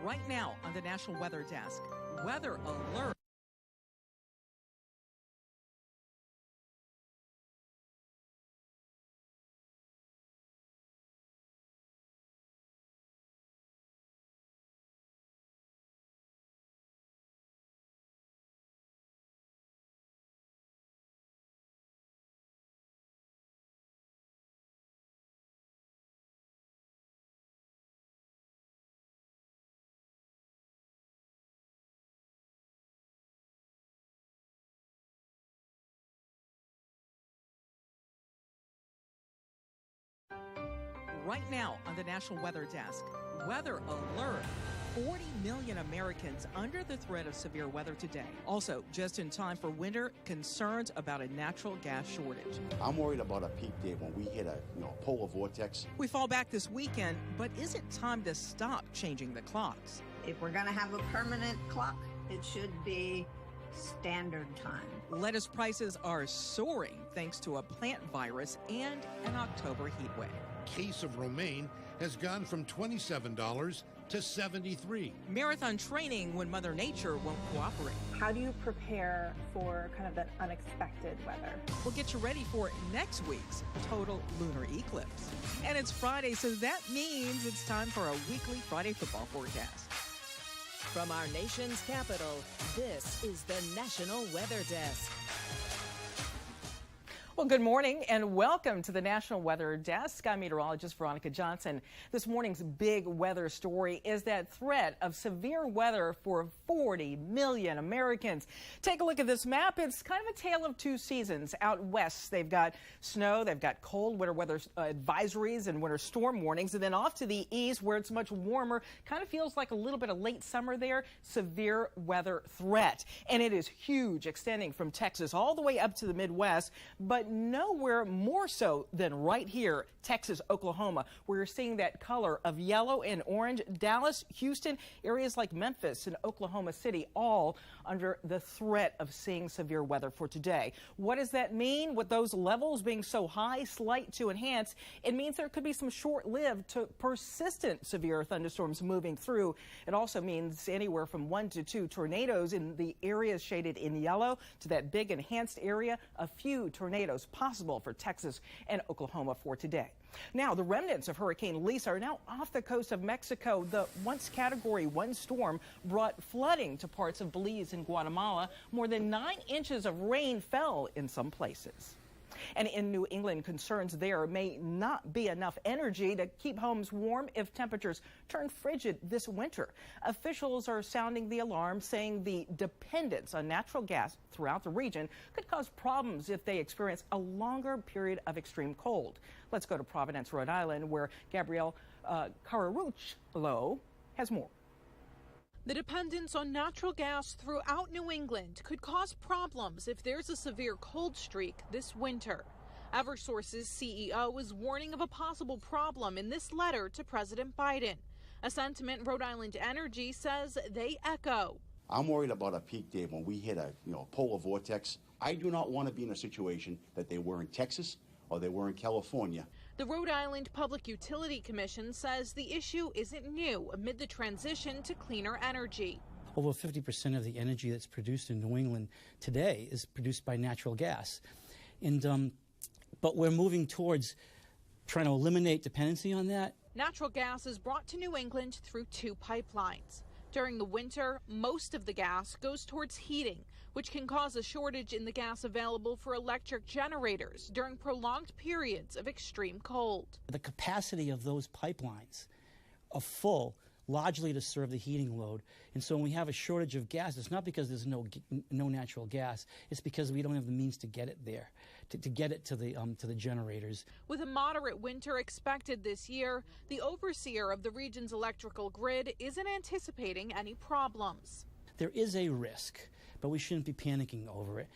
Right now on the National Weather Desk, weather alert. Right now on the National Weather Desk, weather alert. 40 million Americans under the threat of severe weather today. Also, just in time for winter, concerns about a natural gas shortage. I'm worried about a peak day when we hit a polar vortex. We fall back this weekend, but is it time to stop changing the clocks? If we're going to have a permanent clock, it should be standard time. Lettuce prices are soaring thanks to a plant virus and an October heat wave. Case of romaine has gone from $27 to $73. Marathon training when Mother Nature won't cooperate. How do you prepare for kind of that unexpected weather? We'll get you ready for next week's total lunar eclipse. And it's Friday, so that means it's time for a weekly Friday football forecast. From our nation's capital, this is the National Weather Desk. Well, good morning and welcome to the National Weather Desk. I'm meteorologist Veronica Johnson. This morning's big weather story is that threat of severe weather for 40 million Americans. Take a look at this map. It's kind of a tale of two seasons. Out west, they've got snow, they've got cold winter weather advisories and winter storm warnings. And then off to the east, where it's much warmer, kind of feels like a little bit of late summer there, severe weather threat. And it is huge, extending from Texas all the way up to the Midwest, but nowhere more so than right here, Texas, Oklahoma, where you're seeing that color of yellow and orange. Dallas, Houston, areas like Memphis and Oklahoma City, all under the threat of seeing severe weather for today. What does that mean with those levels being so high, slight to enhance? It means there could be some short-lived to persistent severe thunderstorms moving through. It also means anywhere from 1 to 2 tornadoes in the areas shaded in yellow to that big enhanced area. A few tornadoes possible for Texas and Oklahoma for today. Now, the remnants of Hurricane Lisa are now off the coast of Mexico. The once Category 1 storm brought flooding to parts of Belize and Guatemala. More than 9 inches of rain fell in some places. And in New England, concerns there may not be enough energy to keep homes warm if temperatures turn frigid this winter. Officials are sounding the alarm, saying the dependence on natural gas throughout the region could cause problems if they experience a longer period of extreme cold. Let's go to Providence, Rhode Island, where Gabrielle Cararuccio has more. The dependence on natural gas throughout New England could cause problems if there's a severe cold streak this winter. Eversource's CEO is warning of a possible problem in this letter to President Biden, a sentiment Rhode Island Energy says they echo. I'm worried about a peak day when we hit a polar vortex. I do not want to be in a situation that they were in Texas or they were in California. The Rhode Island Public Utility Commission says the issue isn't new amid the transition to cleaner energy. Over 50% of the energy that's produced in New England today is produced by natural gas. But we're moving towards trying to eliminate dependency on that. Natural gas is brought to New England through 2 pipelines. During the winter, most of the gas goes towards heating, which can cause a shortage in the gas available for electric generators during prolonged periods of extreme cold. The capacity of those pipelines are full, largely to serve the heating load. And so when we have a shortage of gas, it's not because there's no natural gas. It's because we don't have the means to get it there, to get it to the generators. With a moderate winter expected this year, the overseer of the region's electrical grid isn't anticipating any problems. There is a risk, but we shouldn't be panicking over it.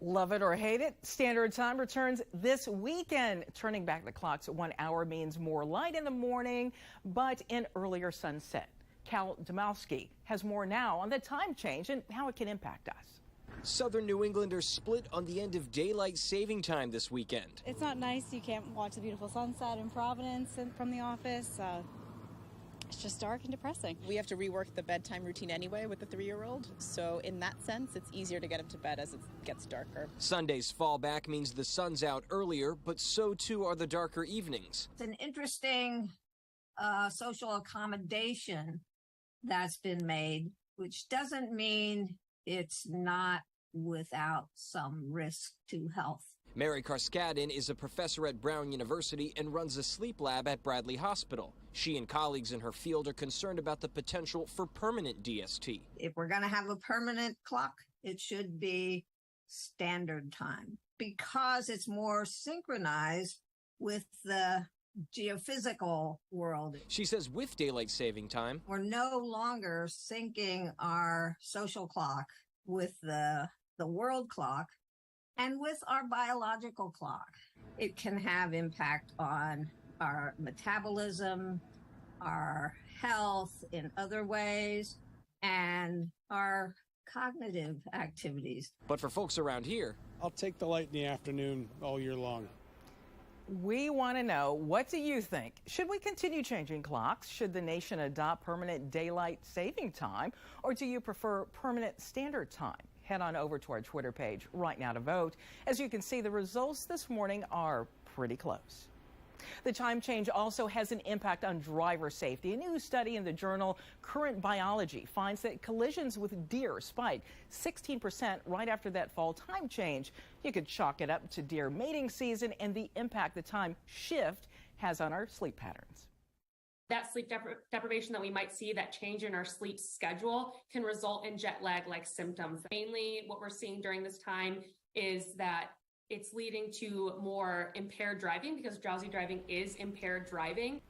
Love it or hate it, Standard Time returns this weekend. Turning back the clocks 1 hour means more light in the morning, but an earlier sunset. Cal Domowski has more now on the time change and how it can impact us. Southern New Englanders split on the end of daylight saving time this weekend. It's not nice. You can't watch the beautiful sunset in Providence from the office. It's just dark and depressing. We have to rework the bedtime routine anyway with the 3-year-old, so in that sense, it's easier to get him to bed as it gets darker. Sunday's fallback means the sun's out earlier, but so too are the darker evenings. It's an interesting social accommodation that's been made, which doesn't mean it's not without some risk to health. Mary Karskadin is a professor at Brown University and runs a sleep lab at Bradley Hospital. She and colleagues in her field are concerned about the potential for permanent DST. If we're going to have a permanent clock, it should be standard time because it's more synchronized with the geophysical world. She says with daylight saving time, we're no longer syncing our social clock with the world clock and with our biological clock. It can have impact on our metabolism, our health in other ways, and our cognitive activities. But for folks around here, I'll take the light in the afternoon all year long. We want to know, what do you think? Should we continue changing clocks? Should the nation adopt permanent daylight saving time? Or do you prefer permanent standard time? Head on over to our Twitter page right now to vote. As you can see, the results this morning are pretty close. The time change also has an impact on driver safety. A new study in the journal Current Biology finds that collisions with deer spiked 16% right after that fall time change. You could chalk it up to deer mating season and the impact the time shift has on our sleep patterns. That sleep deprivation that we might see, that change in our sleep schedule, can result in jet lag-like symptoms. Mainly what we're seeing during this time is that it's leading to more impaired driving because drowsy driving is impaired driving.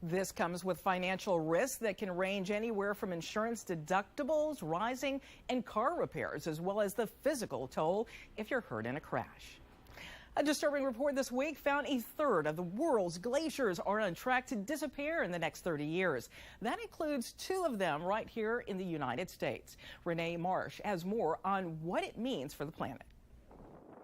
This comes with financial risks that can range anywhere from insurance deductibles rising and car repairs, as well as the physical toll if you're hurt in a crash. A disturbing report this week found a third of the world's glaciers are on track to disappear in the next 30 years. That includes 2 of them right here in the United States. Renee Marsh has more on what it means for the planet.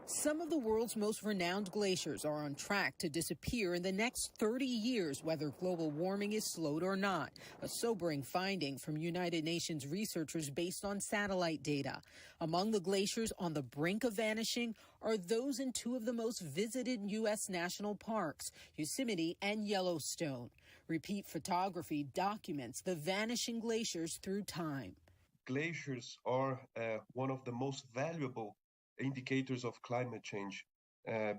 Some of the world's most renowned glaciers are on track to disappear in the next 30 years, whether global warming is slowed or not. A sobering finding from United Nations researchers based on satellite data. Among the glaciers on the brink of vanishing are those in 2 of the most visited U.S. national parks, Yosemite and Yellowstone. Repeat photography documents the vanishing glaciers through time. Glaciers are one of the most valuable indicators of climate change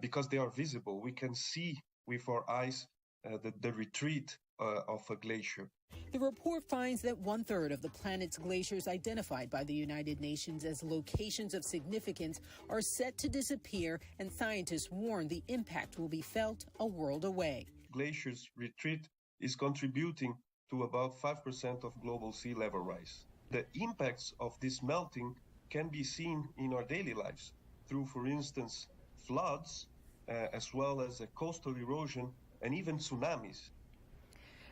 because they are visible. We can see with our eyes the retreat of a glacier. The report finds that 1/3 of the planet's glaciers identified by the United Nations as locations of significance are set to disappear, and scientists warn the impact will be felt a world away. Glaciers' retreat is contributing to about 5% of global sea level rise. The impacts of this melting can be seen in our daily lives through, for instance, floods, as well as coastal erosion and even tsunamis.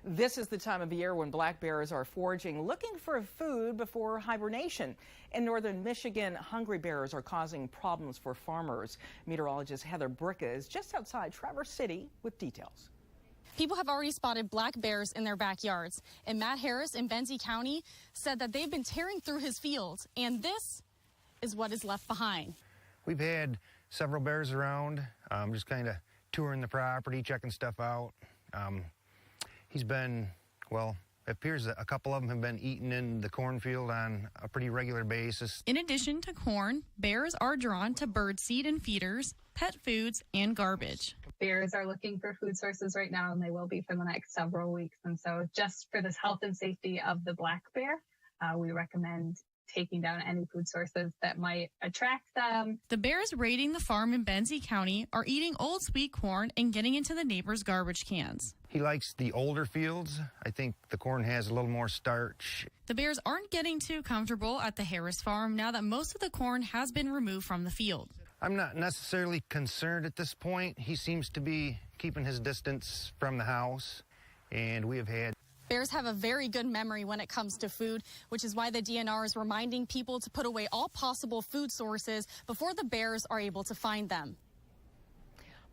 This is the time of year when black bears are foraging, looking for food before hibernation. In northern Michigan, hungry bears are causing problems for farmers. Meteorologist Heather Bricka is just outside Traverse City with details. People have already spotted black bears in their backyards, and Matt Harris in Benzie County said that they've been tearing through his fields, and this is what is left behind. We've had several bears around, just kind of touring the property, checking stuff out. He's been, well, it appears that a couple of them have been eaten in the cornfield on a pretty regular basis. In addition to corn, bears are drawn to bird seed and feeders, pet foods, and garbage. Bears are looking for food sources right now, and they will be for the next several weeks. And so just for the health and safety of the black bear, we recommend taking down any food sources that might attract them. The bears raiding the farm in Benzie County are eating old sweet corn and getting into the neighbors' garbage cans. He likes the older fields. I think the corn has a little more starch. The bears aren't getting too comfortable at the Harris farm now that most of the corn has been removed from the field. I'm not necessarily concerned at this point. He seems to be keeping his distance from the house, and we have had. Bears have a very good memory when it comes to food, which is why the DNR is reminding people to put away all possible food sources before the bears are able to find them.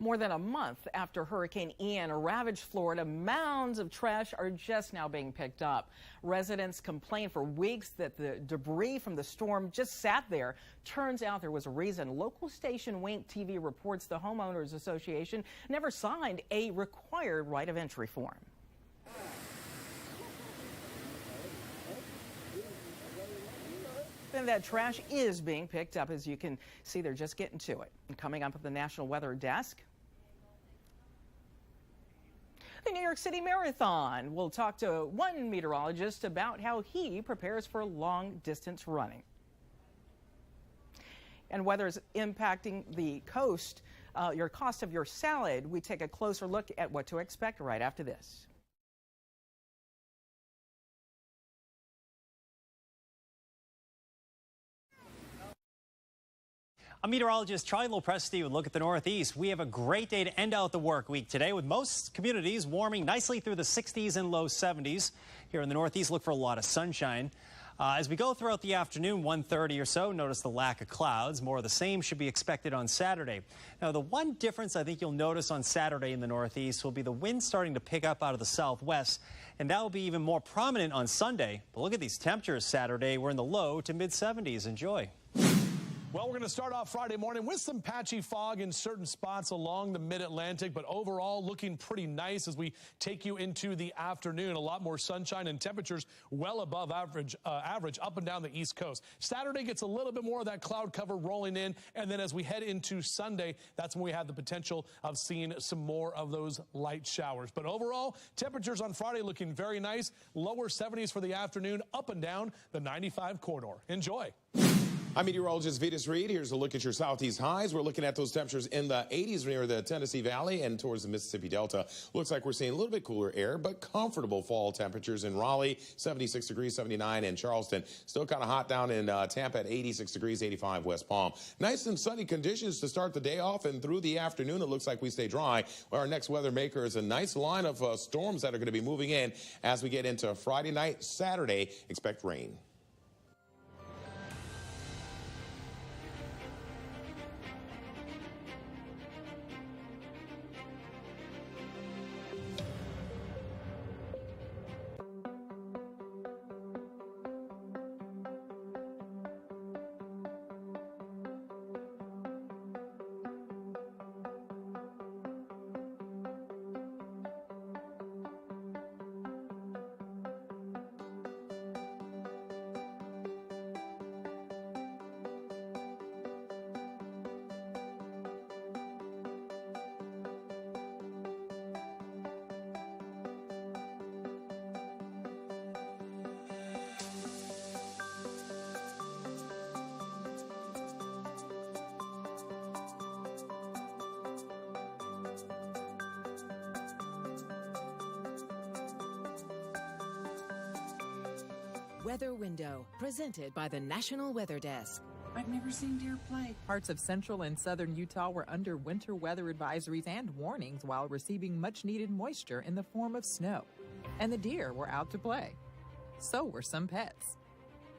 More than a month after Hurricane Ian ravaged Florida, mounds of trash are just now being picked up. Residents complained for weeks that the debris from the storm just sat there. Turns out there was a reason. Local station Wink TV reports the Homeowners Association never signed a required right of entry form. And that trash is being picked up. As you can see, they're just getting to it. And coming up at the National Weather Desk, the New York City Marathon. We'll talk to one meteorologist about how he prepares for long-distance running. And weather's impacting the coast, your cost of your salad. We take a closer look at what to expect right after this. I'm meteorologist Charlie Lopresti with a look at the Northeast. We have a great day to end out the work week today, with most communities warming nicely through the 60s and low 70s. Here in the Northeast, look for a lot of sunshine. As we go throughout the afternoon, 1:30 or so, notice the lack of clouds. More of the same should be expected on Saturday. Now, the one difference I think you'll notice on Saturday in the Northeast will be the wind starting to pick up out of the southwest, and that will be even more prominent on Sunday. But look at these temperatures Saturday. We're in the low to mid 70s. Enjoy. Well, we're going to start off Friday morning with some patchy fog in certain spots along the mid-Atlantic, but overall looking pretty nice as we take you into the afternoon. A lot more sunshine and temperatures well above average up and down the East Coast. Saturday gets a little bit more of that cloud cover rolling in, and then as we head into Sunday, that's when we have the potential of seeing some more of those light showers. But overall, temperatures on Friday looking very nice. Lower 70s for the afternoon, up and down the 95 corridor. Enjoy. I'm meteorologist Vitas Reed. Here's a look at your southeast highs. We're looking at those temperatures in the 80s near the Tennessee Valley and towards the Mississippi Delta. Looks like we're seeing a little bit cooler air, but comfortable fall temperatures in Raleigh, 76 degrees, 79 in Charleston. Still kind of hot down in Tampa at 86 degrees, 85 West Palm. Nice and sunny conditions to start the day off, and through the afternoon, it looks like we stay dry. Our next weather maker is a nice line of storms that are going to be moving in as we get into Friday night, Saturday. Expect rain. Weather Window, presented by the National Weather Desk. I've never seen deer play. Parts of central and southern Utah were under winter weather advisories and warnings while receiving much-needed moisture in the form of snow. And the deer were out to play. So were some pets.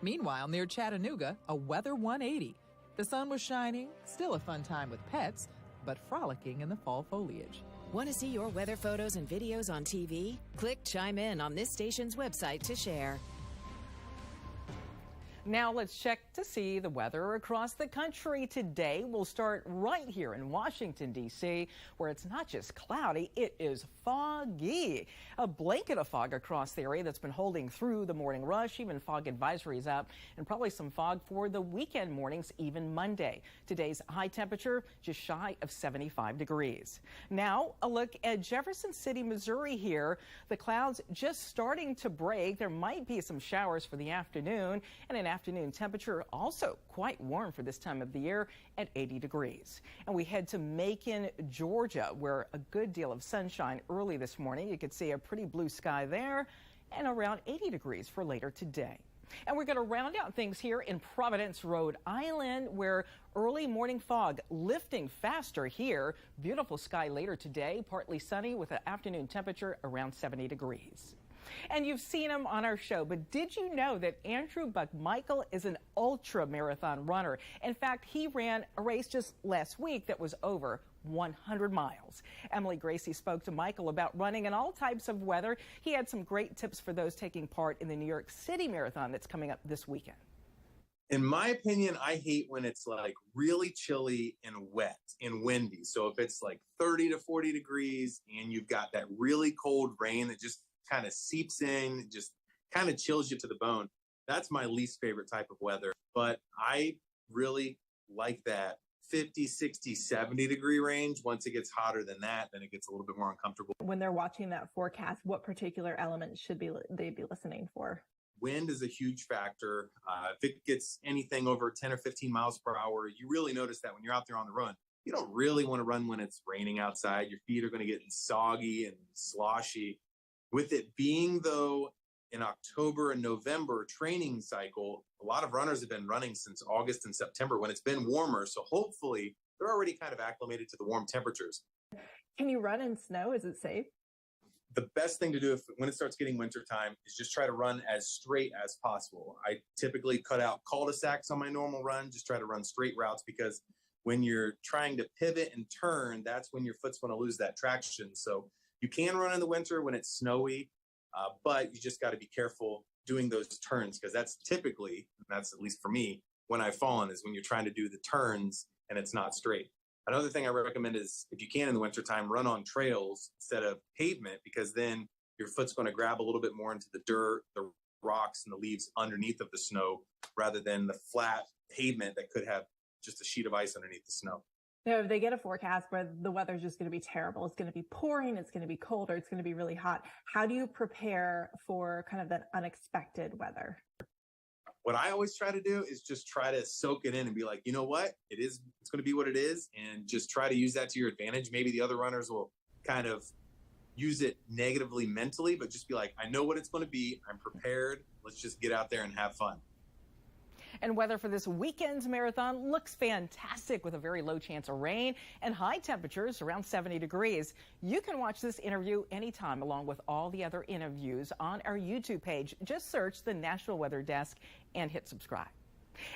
Meanwhile, near Chattanooga, a weather 180. The sun was shining, still a fun time with pets, but frolicking in the fall foliage. Want to see your weather photos and videos on TV? Click Chime In on this station's website to share. Now let's check to see the weather across the country today. We'll start right here in Washington, D.C., where it's not just cloudy, it is foggy. A blanket of fog across the area that's been holding through the morning rush, even fog advisories up, and probably some fog for the weekend mornings, even Monday. Today's high temperature just shy of 75 degrees. Now a look at Jefferson City, Missouri here. The clouds just starting to break. There might be some showers for the afternoon, and an afternoon temperature also quite warm for this time of the year at 80 degrees. And we head to Macon, Georgia, where a good deal of sunshine early this morning. You could see a pretty blue sky there and around 80 degrees for later today. And we're going to round out things here in Providence, Rhode Island, where early morning fog lifting faster here. Beautiful sky later today, partly sunny with an afternoon temperature around 70 degrees. And you've seen him on our show, but did you know that Andrew Buckmichael is an ultra marathon runner? In fact, he ran a race just last week that was over 100 miles. Emily Gracie spoke to Michael about running in all types of weather. He had some great tips for those taking part in the New York City Marathon that's coming up this weekend. In my opinion, I hate when it's like really chilly and wet and windy. So if it's like 30 to 40 degrees and you've got that really cold rain that just kind of seeps in, just kind of chills you to the bone, that's my least favorite type of weather. But I really like that 50, 60, 70 degree range. Once it gets hotter than that, then it gets a little bit more uncomfortable. When they're watching that forecast, what particular elements should they be listening for? Wind is a huge factor. If it gets anything over 10 or 15 miles per hour, you really notice that when you're out there on the run. You don't really want to run when it's raining outside. Your feet are going to get soggy and sloshy. With it being, though, in October and November training cycle, a lot of runners have been running since August and September when it's been warmer. So hopefully they're already kind of acclimated to the warm temperatures. Can you run in snow? Is it safe? The best thing to do when it starts getting wintertime is just try to run as straight as possible. I typically cut out cul-de-sacs on my normal run, just try to run straight routes, because when you're trying to pivot and turn, that's when your foot's going to lose that traction. So you can run in the winter when it's snowy, but you just got to be careful doing those turns, because that's typically, that's at least for me, when I've fallen, is when you're trying to do the turns and it's not straight. Another thing I recommend is, if you can in the wintertime, run on trails instead of pavement, because then your foot's going to grab a little bit more into the dirt, the rocks, and the leaves underneath of the snow, rather than the flat pavement that could have just a sheet of ice underneath the snow. Now, if they get a forecast where the weather's just going to be terrible, it's going to be pouring, it's going to be cold, or it's going to be really hot, how do you prepare for kind of that unexpected weather? What I always try to do is just try to soak it in and be like, you know what, it's going to be what it is, and just try to use that to your advantage. Maybe the other runners will kind of use it negatively mentally, but just be like, I know what it's going to be. I'm prepared. Let's just get out there and have fun. And weather for this weekend's marathon looks fantastic, with a very low chance of rain and high temperatures around 70 degrees. You can watch this interview anytime, along with all the other interviews, on our YouTube page. Just search the National Weather Desk and hit subscribe.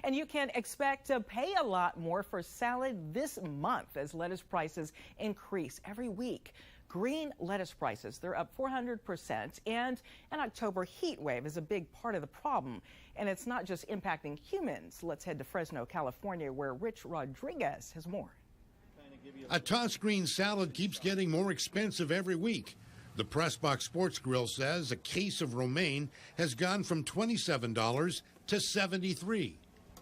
And you can expect to pay a lot more for salad this month as lettuce prices increase every week. Green lettuce prices, they're up 400%, and an October heat wave is a big part of the problem. And it's not just impacting humans. Let's head to Fresno, California, where Rich Rodriguez has more. A tossed green salad keeps getting more expensive every week. The Press Box Sports Grill says a case of romaine has gone from $27 to $73.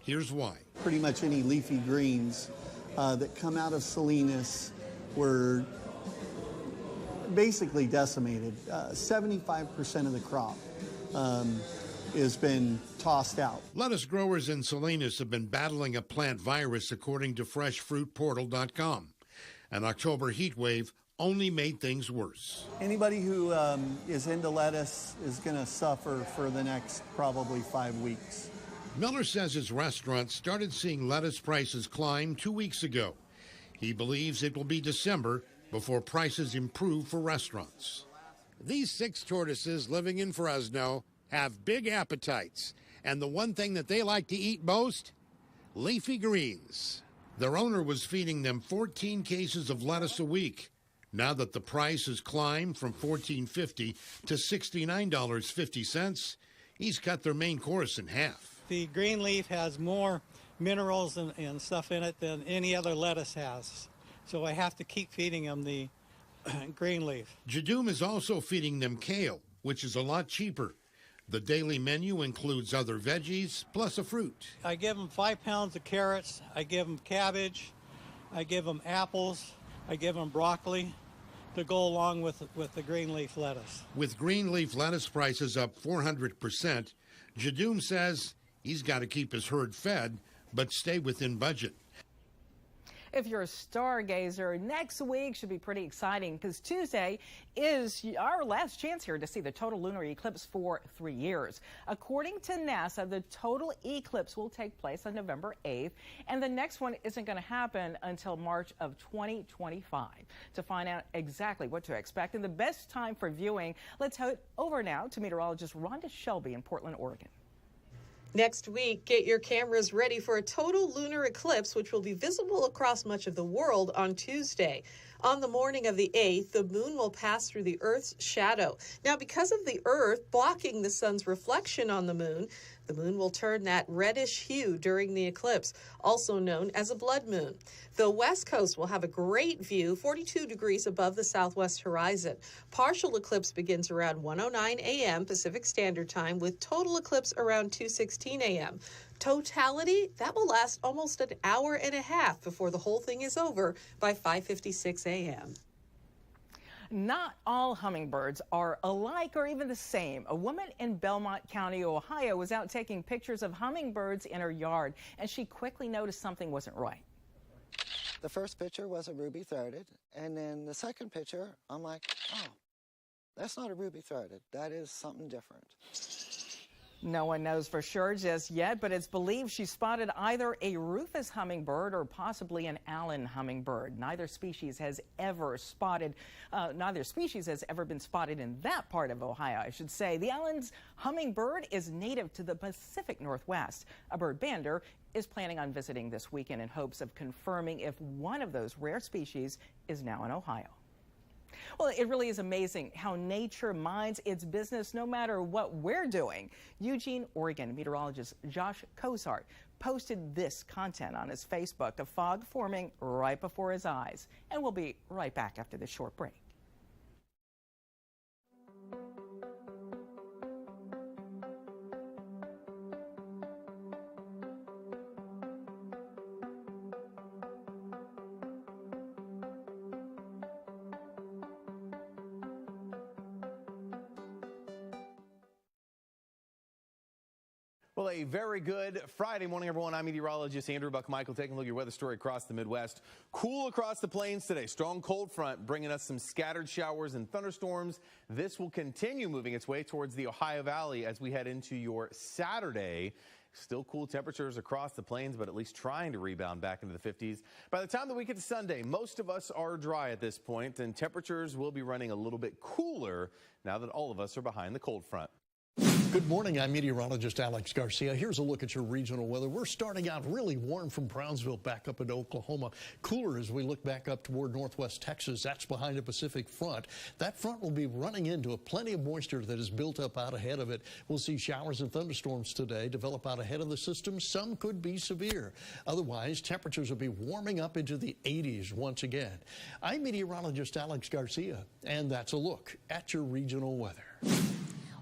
Here's why. Pretty much any leafy greens that come out of Salinas were basically decimated. 75% of the crop has been tossed out. Lettuce growers in Salinas have been battling a plant virus, according to freshfruitportal.com. An October heat wave only made things worse. Anybody who is into lettuce is going to suffer for the next probably 5 weeks. Miller says his restaurant started seeing lettuce prices climb 2 weeks ago. He believes it will be December before prices improve for restaurants. These 6 tortoises living in Fresno have big appetites, and the one thing that they like to eat most? Leafy greens. Their owner was feeding them 14 cases of lettuce a week. Now that the price has climbed from $14.50 to $69.50, he's cut their main course in half. The green leaf has more minerals and stuff in it than any other lettuce has. So I have to keep feeding them the green leaf. Jadum is also feeding them kale, which is a lot cheaper. The daily menu includes other veggies plus a fruit. I give them 5 pounds of carrots. I give them cabbage. I give them apples. I give them broccoli to go along with the green leaf lettuce. With green leaf lettuce prices up 400%, Jadum says he's got to keep his herd fed but stay within budget. If you're a stargazer, next week should be pretty exciting, because Tuesday is our last chance here to see the total lunar eclipse for 3 years. According to NASA, the total eclipse will take place on November 8th, and the next one isn't going to happen until March of 2025. To find out exactly what to expect and the best time for viewing, let's head over now to meteorologist Rhonda Shelby in Portland, Oregon. Next week, get your cameras ready for a total lunar eclipse, which will be visible across much of the world on Tuesday. On the morning of the 8th, the moon will pass through the Earth's shadow. Now, because of the Earth blocking the sun's reflection on the moon will turn that reddish hue during the eclipse, also known as a blood moon. The west coast will have a great view, 42 degrees above the southwest horizon. Partial eclipse begins around 1:09 a.m. Pacific Standard Time, with total eclipse around 2:16 a.m. Totality, that will last almost an hour and a half before the whole thing is over by 5:56 a.m. Not all hummingbirds are alike or even the same. A woman in Belmont County, Ohio, was out taking pictures of hummingbirds in her yard, and she quickly noticed something wasn't right. The first picture was a ruby-throated, and then the second picture, I'm like, oh, that's not a ruby-throated. That is something different. No one knows for sure just yet, but it's believed she spotted either a rufous hummingbird or possibly an Allen hummingbird. Neither species has ever been spotted in that part of Ohio, I should say. The Allen's hummingbird is native to the Pacific Northwest. A bird bander is planning on visiting this weekend in hopes of confirming if one of those rare species is now in Ohio. Well, it really is amazing how nature minds its business no matter what we're doing. Eugene, Oregon meteorologist Josh Cozart posted this content on his Facebook of fog forming right before his eyes. And we'll be right back after this short break. Well, a very good Friday morning, everyone. I'm meteorologist Andrew Buckmichael taking a look at your weather story across the Midwest. Cool across the plains today. Strong cold front bringing us some scattered showers and thunderstorms. This will continue moving its way towards the Ohio Valley as we head into your Saturday. Still cool temperatures across the plains, but at least trying to rebound back into the 50s. By the time that we get to Sunday, most of us are dry at this point, and temperatures will be running a little bit cooler now that all of us are behind the cold front. Good morning. I'm meteorologist Alex Garcia. Here's a look at your regional weather. We're starting out really warm from Brownsville back up into Oklahoma. Cooler as we look back up toward northwest Texas. That's behind a Pacific front. That front will be running into plenty of moisture that is built up out ahead of it. We'll see showers and thunderstorms today develop out ahead of the system. Some could be severe. Otherwise, temperatures will be warming up into the 80s once again. I'm meteorologist Alex Garcia, and that's a look at your regional weather.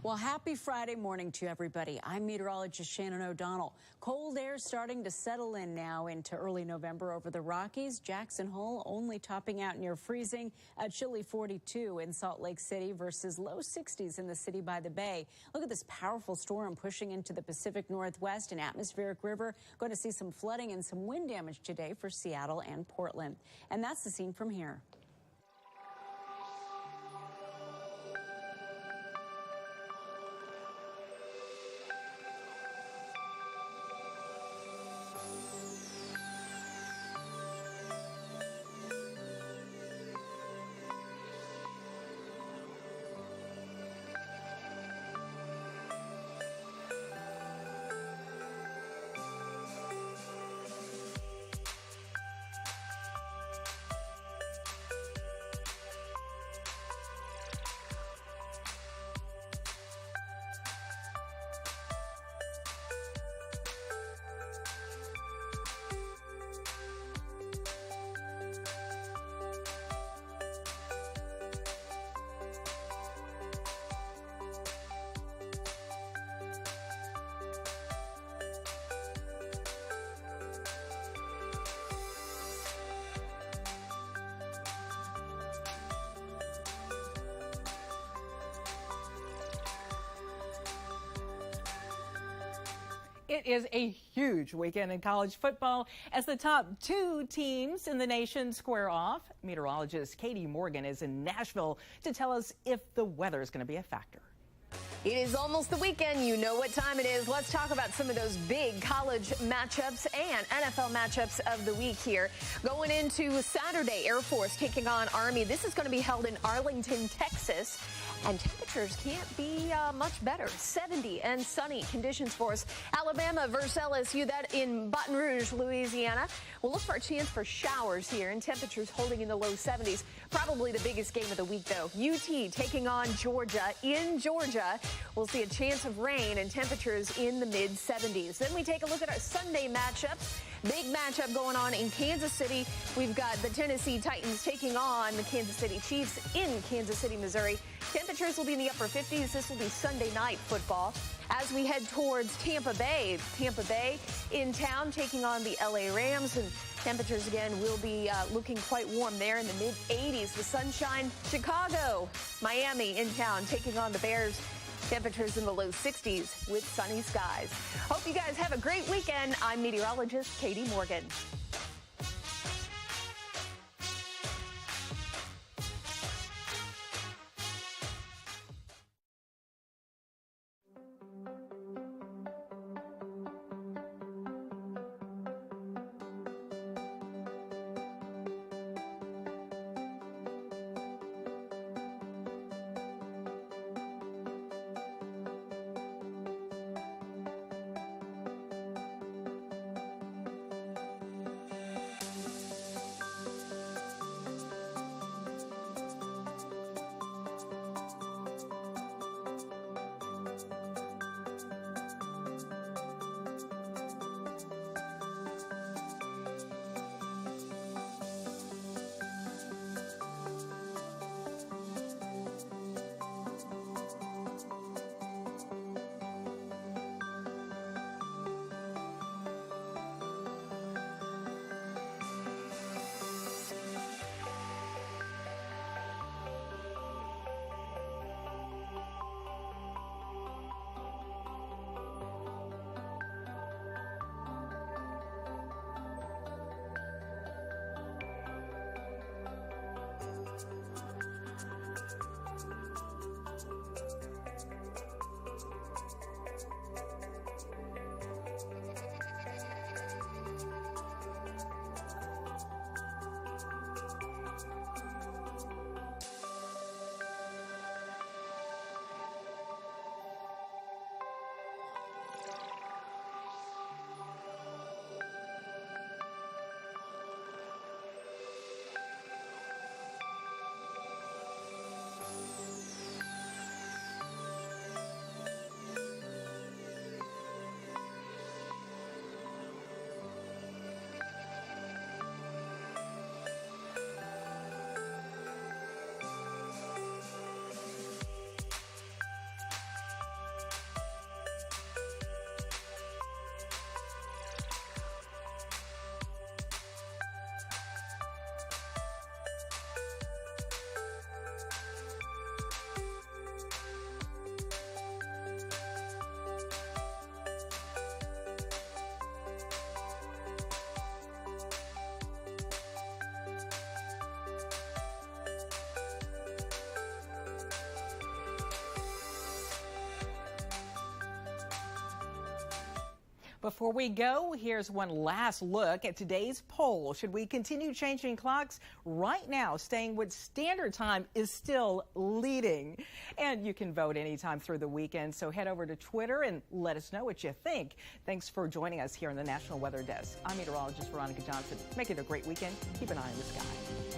Well, happy Friday morning to everybody. I'm meteorologist Shannon O'Donnell. Cold air starting to settle in now into early November over the Rockies. Jackson Hole only topping out near freezing, a chilly 42 in Salt Lake City versus low 60s in the city by the bay. Look at this powerful storm pushing into the Pacific Northwest and atmospheric river. Going to see some flooding and some wind damage today for Seattle and Portland. And that's the scene from here. It is a huge weekend in college football as the top two teams in the nation square off. Meteorologist Katie Morgan is in Nashville to tell us if the weather is going to be a factor. It is almost the weekend. You know what time it is. Let's talk about some of those big college matchups and NFL matchups of the week here. Going into Saturday, Air Force taking on Army. This is going to be held in Arlington, Texas. And temperatures temperatures can't be much better. 70 and sunny conditions for us. Alabama versus LSU, that in Baton Rouge, Louisiana. We'll look for a chance for showers here and temperatures holding in the low 70s. Probably the biggest game of the week, though. UT taking on Georgia in Georgia. We'll see a chance of rain and temperatures in the mid-70s. Then we take a look at our Sunday matchups. Big matchup going on in Kansas City. We've got the Tennessee Titans taking on the Kansas City Chiefs in Kansas City, Missouri. Temperatures will be in the upper 50s. This will be Sunday night football. As we head towards Tampa Bay in town taking on the LA Rams, and temperatures again will be looking quite warm there in the mid-80s. The sunshine. Chicago, Miami in town taking on the Bears. Temperatures in the low 60s with sunny skies. Hope you guys have a great weekend. I'm meteorologist Katie Morgan. Before we go, here's one last look at today's poll. Should we continue changing clocks? Right now, staying with standard time is still leading. And you can vote anytime through the weekend, so head over to Twitter and let us know what you think. Thanks for joining us here in the National Weather Desk. I'm meteorologist Veronica Johnson. Make it a great weekend. Keep an eye on the sky.